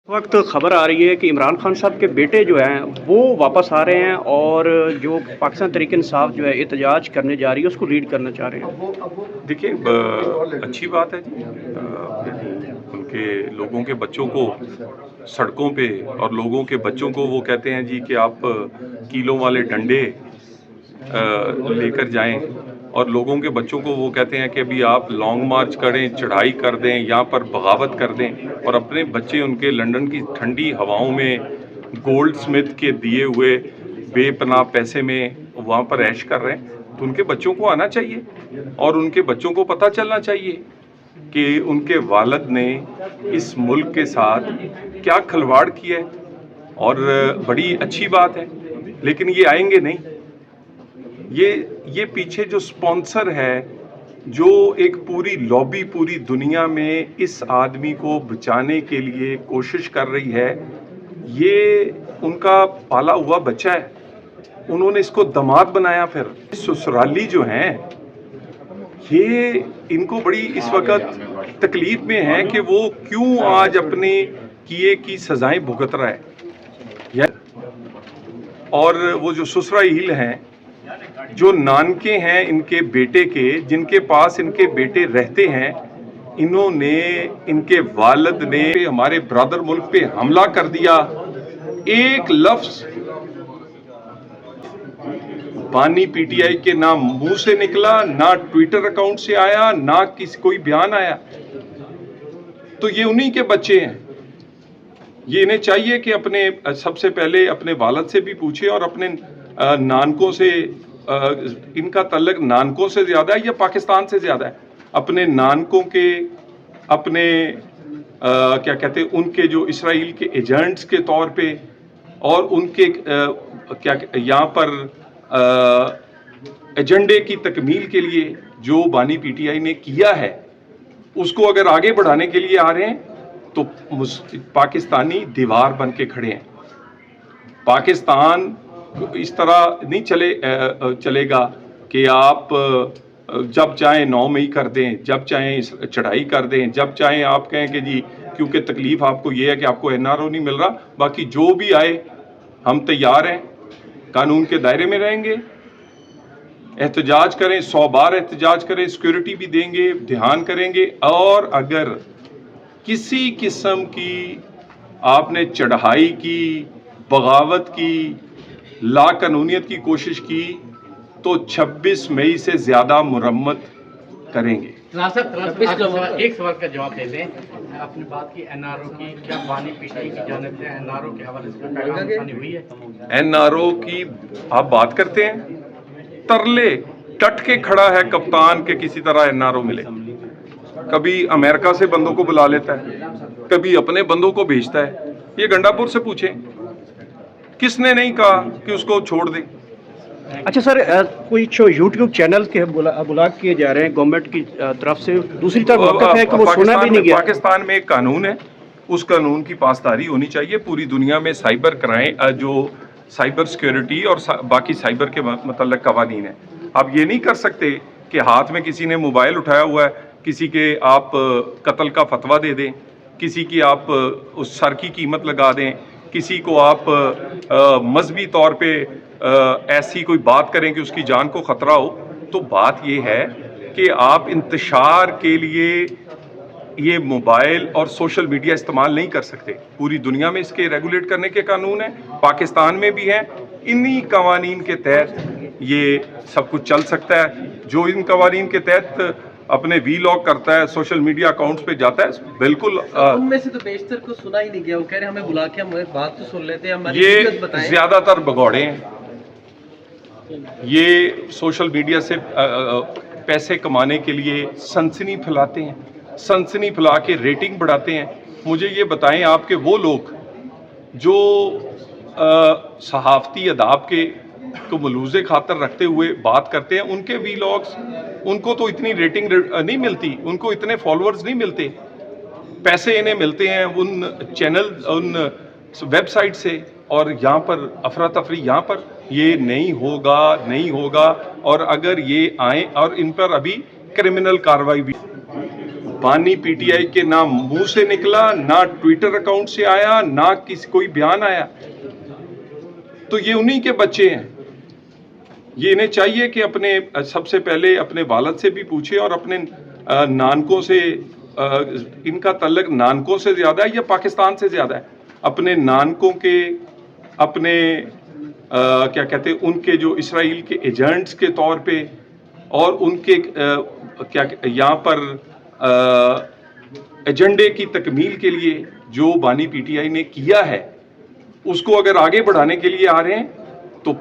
वक्त खबर आ रही है कि इमरान खान साहब के बेटे जो हैं वो वापस आ रहे हैं और जो पाकिस्तान तहरीक इंसाफ जो है एहतजाज करने जा रही है उसको लीड करना चाह रहे हैं। देखिए अच्छी बात है जी। उनके लोगों के बच्चों को सड़कों पे और लोगों के बच्चों को वो कहते हैं जी कि आप कीलों वाले डंडे लेकर जाएं और लोगों के बच्चों को वो कहते हैं कि अभी आप लॉन्ग मार्च करें, चढ़ाई कर दें, यहाँ पर बगावत कर दें और अपने बच्चे उनके लंदन की ठंडी हवाओं में गोल्ड स्मिथ के दिए हुए बेपनाह पैसे में वहाँ पर ऐश कर रहे हैं। तो उनके बच्चों को आना चाहिए और उनके बच्चों को पता चलना चाहिए कि उनके वालिद ने इस मुल्क के साथ क्या खिलवाड़ किया है। और बड़ी अच्छी बात है, लेकिन ये आएंगे नहीं। ये पीछे जो स्पॉन्सर है, जो एक पूरी लॉबी पूरी दुनिया में इस आदमी को बचाने के लिए कोशिश कर रही है, ये उनका पाला हुआ बच्चा है। उन्होंने इसको दामाद बनाया। फिर ससुराली जो हैं ये इनको बड़ी इस वक्त तकलीफ में है कि वो क्यों आज अपने किए की सजाएं भुगत रहा है। और वो जो ससुराल हैं, जो नानके हैं इनके बेटे के, जिनके पास इनके बेटे रहते हैं, इन्होंने इनके वालिद ने हमारे ब्रदर मुल्क पे हमला कर दिया। एक लफ्ज बानी पीटीआई के ना मुंह से निकला, ना ट्विटर अकाउंट से आया, ना किसी कोई बयान आया। तो ये उन्हीं के बच्चे हैं। ये इन्हें चाहिए कि अपने सबसे पहले अपने वालिद से भी पूछे और अपने नानकों से, इनका तल्लक नानकों से ज़्यादा है या पाकिस्तान से ज़्यादा है। अपने नानकों के, अपने क्या कहते हैं, उनके जो इसराइल के एजेंट्स के तौर पे और उनके क्या यहाँ पर एजेंडे की तकमील के लिए जो बानी पीटीआई ने किया है, उसको अगर आगे बढ़ाने के लिए आ रहे हैं तो पाकिस्तानी दीवार बन के खड़े हैं। पाकिस्तान इस तरह नहीं चलेगा कि आप जब चाहें 9 मई कर दें, जब चाहें चढ़ाई कर दें, जब चाहें आप कहें कि जी क्योंकि तकलीफ आपको ये है कि आपको एनआरओ नहीं मिल रहा, बाकी जो भी आए हम तैयार हैं, कानून के दायरे में रहेंगे, एहतजाज करें, 100 बार एहतजाज करें, सिक्योरिटी भी देंगे, ध्यान करेंगे। और अगर किसी किस्म की आपने चढ़ाई की, बगावत की, लाकानूनियत की कोशिश की तो 26 मई से ज्यादा मुरम्मत करेंगे। एक सवाल का जवाब दे दें। आपने बात की एनआरओ की, क्या बानी पीटीआई की जानिब से एनआरओ के हवाले से पैगाम हुई है? एनआरओ की आप बात करते हैं, तरले टट के खड़ा है कप्तान के किसी तरह एनआरओ मिले। कभी अमेरिका से बंदों को बुला लेता है, कभी अपने बंदों को भेजता है। ये गंडापुर से पूछें, किसने नहीं कहा कि उसको छोड़ दे। अच्छा सर, कोई यूट्यूब चैनल के ब्लॉक किए जा रहे हैं गवर्नमेंट की तरफ से, दूसरी तरफ मौक़िफ़ है कि वो सुना भी नहीं गया। पाकिस्तान में एक कानून है, उस कानून की पासदारी होनी चाहिए। पूरी दुनिया में साइबर क्राइम, जो साइबर सिक्योरिटी और बाकी साइबर के मतलब कवानीन है। आप ये नहीं कर सकते कि हाथ में किसी ने मोबाइल उठाया हुआ है, किसी के आप कत्ल का फतवा दे दें, किसी की आप उस सर की कीमत लगा दें, किसी को आप मजहबी तौर पे ऐसी कोई बात करें कि उसकी जान को ख़तरा हो। तो बात ये है कि आप इंतशार के लिए ये मोबाइल और सोशल मीडिया इस्तेमाल नहीं कर सकते। पूरी दुनिया में इसके रेगुलेट करने के कानून हैं, पाकिस्तान में भी हैं। इन्हीं कवानीन के तहत ये सब कुछ चल सकता है। जो इन कवानीन के तहत अपने वीलॉग करता है, सोशल मीडिया अकाउंट्स पे जाता है, बिल्कुल उनमें से तो बेशतर को सुना ही नहीं गया। वो कह रहे हमें बुला के हमें बात तो सुन लेते हैं, ये ज्यादातर भगौड़े हैं। ये सोशल मीडिया से पैसे कमाने के लिए सनसनी फैलाते हैं, सनसनी फैला के रेटिंग बढ़ाते हैं। मुझे ये बताएं, आपके वो लोग जो सहाफ़ती अदाब के को मलूज़े खातर रखते हुए बात करते हैं, उनके वीलॉग्स, उनको तो इतनी रेटिंग नहीं मिलती, उनको इतने फॉलोअर्स नहीं मिलते। पैसे इन्हें मिलते हैं उन चैनल, उन वेबसाइट से। और यहाँ पर अफरा तफरी, यहाँ पर ये नहीं होगा, नहीं होगा। और अगर ये आए और इन पर अभी क्रिमिनल कार्रवाई भी बानी पीटीआई के ना मुंह से निकला, ना ट्विटर अकाउंट से आया, ना किसी कोई बयान आया। तो ये उन्हीं के बच्चे हैं। ये इन्हें चाहिए कि अपने सबसे पहले अपने वालिद से भी पूछे और अपने नानकों से, इनका तल्लक नानकों से ज़्यादा है या पाकिस्तान से ज़्यादा है। अपने नानकों के, अपने क्या कहते हैं, उनके जो इसराइल के एजेंट्स के तौर पे और उनके क्या यहाँ पर एजेंडे की तकमील के लिए जो बानी पीटीआई ने किया है, उसको अगर आगे बढ़ाने के लिए आ रहे हैं तो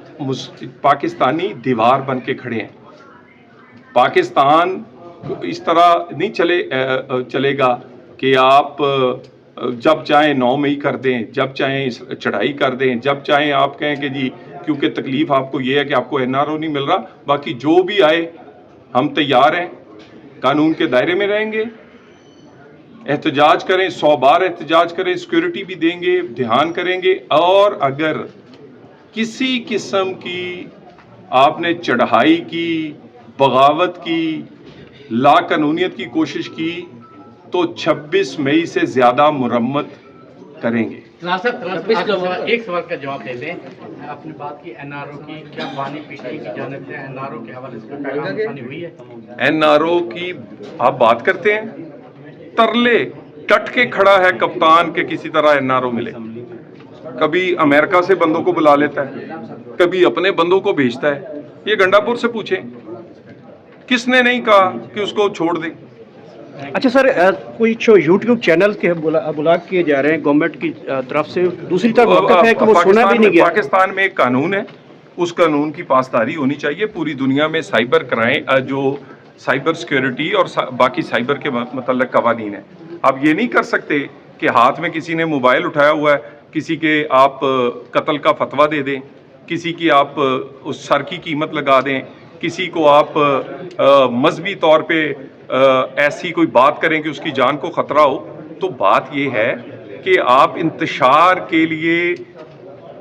पाकिस्तानी दीवार बन के खड़े हैं। पाकिस्तान इस तरह नहीं चलेगा कि आप जब चाहें 9 मई कर दें, जब चाहें चढ़ाई कर दें, जब चाहें आप कहें कि जी क्योंकि तकलीफ आपको ये है कि आपको एनआरओ नहीं मिल रहा, बाकी जो भी आए हम तैयार हैं, कानून के दायरे में रहेंगे, एहतजाज करें, 100 बार एहतजाज करें, सिक्योरिटी भी देंगे, ध्यान करेंगे। और अगर किसी किस्म की आपने चढ़ाई की, बगावत की, लाकानूनियत की कोशिश की तो 26 मई से ज़्यादा मुरम्मत करेंगे। एक सवाल का जवाब दे दें। अपनी बात की एनआरओ की, क्या बानी पीटीआई की जानिब से एनआरओ के हवाले से पैगाम हुई है? एनआरओ की आप बात करते हैं, तरले टट के खड़ा है कप्तान के किसी तरह एनआरओ मिले। कभी अमेरिका से बंदों को बुला लेता है, कभी अपने बंदों को भेजता है। ये गंडापुर से पूछें, किसने नहीं कहा कि उसको छोड़ दें। अच्छा सर, कोई जो यूट्यूब चैनल के ब्लॉक किए जा रहे हैं गवर्नमेंट की तरफ से, दूसरी तरफ वक़्त है कि वो सुना भी नहीं गया। पाकिस्तान में एक कानून है, उस कानून की पासदारी होनी चाहिए। पूरी दुनिया में साइबर क्राइम, जो साइबर सिक्योरिटी और बाकी साइबर के मतलब कवानीन है। आप ये नहीं कर सकते कि हाथ में किसी ने मोबाइल उठाया हुआ है, किसी के आप कत्ल का फतवा दे दें, किसी की आप उस सर की कीमत लगा दें, किसी को आप मजहबी तौर पे ऐसी कोई बात करें कि उसकी जान को ख़तरा हो। तो बात ये है कि आप इंतशार के लिए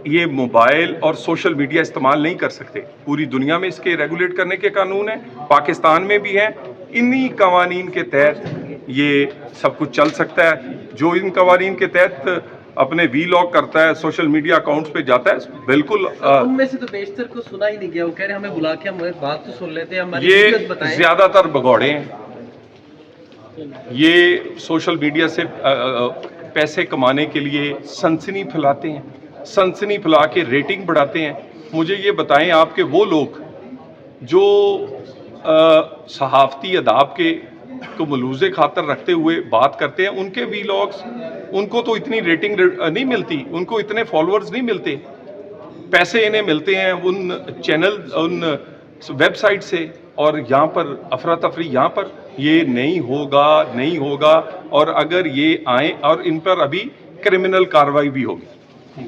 ये मोबाइल और सोशल मीडिया इस्तेमाल नहीं कर सकते। पूरी दुनिया में इसके रेगुलेट करने के कानून हैं, पाकिस्तान में भी हैं। इन्हीं कवानीन के तहत ये सब कुछ चल सकता है। जो इन कवानीन के तहत अपने वीलॉग करता है, सोशल मीडिया अकाउंट्स पे जाता है, बिल्कुल उनमें से तो बेशतर को सुना ही नहीं गया। वो कह रहे हमें बुला के हमें बात तो सुन लेते हैं, हमारी ये दिक्कत बताएं। ज्यादातर भगौड़े हैं। ये सोशल मीडिया से पैसे कमाने के लिए सनसनी फैलाते हैं, सनसनी फैला के रेटिंग बढ़ाते हैं। मुझे ये बताएं, आपके वो लोग जो सहाफ़ती अदाब के को मलूज़े खातर रखते हुए बात करते हैं, उनके वीलॉग्स, उनको तो इतनी रेटिंग नहीं मिलती, उनको इतने फॉलोअर्स नहीं मिलते। पैसे इन्हें मिलते हैं उन चैनल, उन वेबसाइट से। और यहाँ पर अफरा तफरी, यहाँ पर ये नहीं होगा, नहीं होगा। और अगर ये आए और इन पर अभी क्रिमिनल कार्रवाई भी होगी।